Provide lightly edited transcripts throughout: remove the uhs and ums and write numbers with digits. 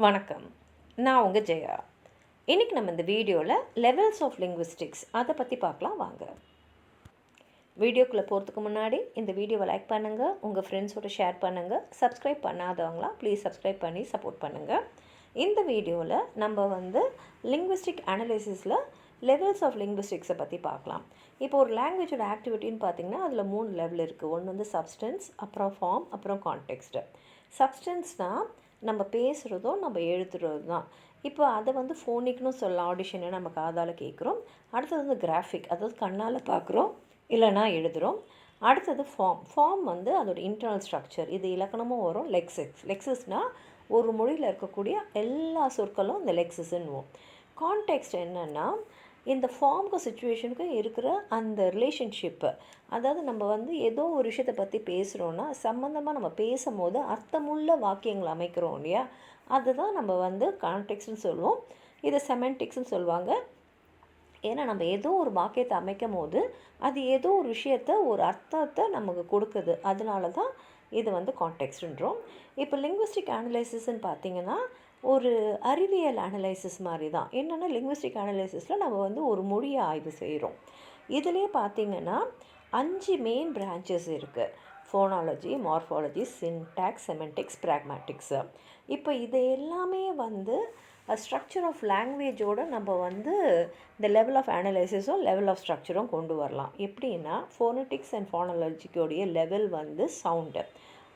வணக்கம். நான் உங்கள் ஜெயா. இன்றைக்கி நம்ம இந்த வீடியோவில் லெவல்ஸ் ஆஃப் லிங்குவிஸ்டிக்ஸ் அதை பற்றி பார்க்கலாம் வாங்க. வீடியோக்குள்ளே போகிறதுக்கு முன்னாடி இந்த வீடியோவை லைக் பண்ணுங்கள், உங்கள் ஃப்ரெண்ட்ஸோடு ஷேர் பண்ணுங்கள். சப்ஸ்கிரைப் பண்ணாதவங்களாம் ப்ளீஸ் சப்ஸ்கிரைப் பண்ணி சப்போர்ட் பண்ணுங்கள். இந்த வீடியோவில் நம்ம லிங்குவிஸ்டிக் அனலைசிஸில் லெவல்ஸ் ஆஃப் லிங்குவிஸ்டிக்ஸை பற்றி பார்க்கலாம். இப்போ ஒரு லாங்குவேஜோட ஆக்டிவிட்டின்னு பார்த்திங்கன்னா அதில் 3 லெவல் இருக்குது. ஒன்று சப்ஸ்டன்ஸ், அப்புறம் ஃபார்ம், அப்புறம் கான்டெக்ஸ்ட்டு. சப்ஸ்டன்ஸ்னால் நம்ம பேசுகிறதோ நம்ம எழுதுறது தான். இப்போ அதை ஃபோனிக்னு சொல்லலாம். ஆடிஷனை நம்ம காதால் கேட்குறோம். அடுத்தது கிராஃபிக், அதாவது கண்ணால் பார்க்குறோம் இல்லைனா எழுதுகிறோம். அடுத்தது ஃபார்ம் அதோட இன்டர்னல் ஸ்ட்ரக்சர். இது இலக்கணமும் வரும். லெக்ஸஸ்னால் ஒரு மொழியில் இருக்கக்கூடிய எல்லா சொற்களும் இந்த லெக்ஸஸ்ன்னுவோம். கான்டெக்ஸ்ட் என்னென்னா இந்த ஃபார்முக்கும் சிச்சுவேஷனுக்கும் இருக்கிற அந்த ரிலேஷன்ஷிப்பு. அதாவது நம்ம ஏதோ ஒரு விஷயத்தை பற்றி பேசுகிறோன்னா சம்மந்தமாக நம்ம பேசும்போது அர்த்தமுள்ள வாக்கியங்கள் அமைக்கிறோம் இல்லையா, அதுதான் நம்ம கான்டெக்ஸ்ட்னு சொல்லுவோம். இதை செமண்டிக்ஸ்னு சொல்லுவாங்க. ஏன்னா நம்ம ஏதோ ஒரு வாக்கியத்தை அமைக்கும் போது அது ஏதோ ஒரு விஷயத்தை, ஒரு அர்த்தத்தை நமக்கு கொடுக்குது. அதனால தான் இது கான்டெக்ஸ்ட்ன்றோம். இப்போ லிங்குவிஸ்டிக் அனலைசிஸ்ன்னு பார்த்திங்கன்னா ஒரு அறிவியல் அனலைசிஸ் மாதிரி தான். என்னென்னா லிங்குவிஸ்டிக் அனலைசிஸில் நம்ம ஒரு மொழியை ஆய்வு செய்கிறோம். இதிலே பார்த்திங்கன்னா 5 மெயின் பிரான்ச்சஸ் இருக்குது. Phonology, morphology, syntax, semantics, pragmatics. இப்போ இது எல்லாமே ஸ்ட்ரக்சர் ஆஃப் லாங்குவேஜோடு நம்ம இந்த லெவல் ஆஃப் அனலைசிஸும் லெவல் ஆஃப் ஸ்ட்ரக்சரும் கொண்டு வரலாம். எப்படின்னா ஃபோனட்டிக்ஸ் அண்ட் ஃபோனாலஜிக்கோடைய level sound,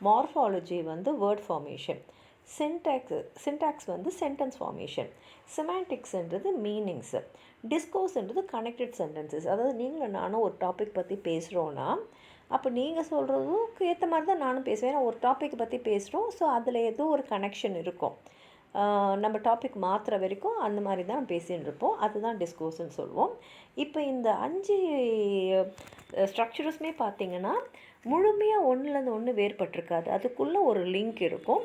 morphology word formation, syntax sentence formation, செமாண்டிக்ஸ்ன்றது மீனிங்ஸு, டிஸ்கோர்ஸ்ன்றது கனெக்டட் சென்டென்சஸ். அதாவது நீங்களும் நானும் ஒரு டாபிக் பற்றி பேசுகிறோன்னா அப்போ நீங்கள் சொல்கிறதுக்கு ஏற்ற மாதிரி தான் நானும் பேசுவேன். ஏன்னா ஒரு டாப்பிக்கை பற்றி பேசுகிறோம், ஸோ அதில் ஏதோ ஒரு கனெக்ஷன் இருக்கும். நம்ம டாபிக் மாற்றுற வரைக்கும் அந்த மாதிரி தான் நம்ம பேசின்னு இருப்போம். அதுதான் டிஸ்கோர்ஸ்ன்னு சொல்லுவோம். இப்போ இந்த 5 ஸ்ட்ரக்சர்ஸுமே பார்த்திங்கன்னா முழுமையாக ஒன்றுலேருந்து ஒன்று வேறுபட்டிருக்காது. அதுக்குள்ளே ஒரு லிங்க் இருக்கும்.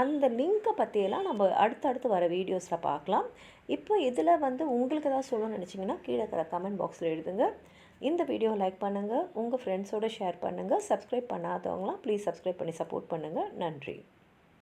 அந்த லிங்க்கை பற்றியெல்லாம் நம்ம அடுத்தடுத்து வர வீடியோஸில் பார்க்கலாம். இப்போ இதில் உங்களுக்கு ஏதாவது சொல்லணும்னு நினச்சிங்கன்னா கீழே இருக்கிற கமெண்ட் பாக்ஸில் எழுதுங்க. இந்த வீடியோவை லைக் பண்ணுங்கள், உங்கள் ஃப்ரெண்ட்ஸோடு ஷேர் பண்ணுங்கள். சப்ஸ்கிரைப் பண்ணாதவங்களாம் ப்ளீஸ் சப்ஸ்கிரைப் பண்ணி சப்போர்ட் பண்ணுங்கள். நன்றி.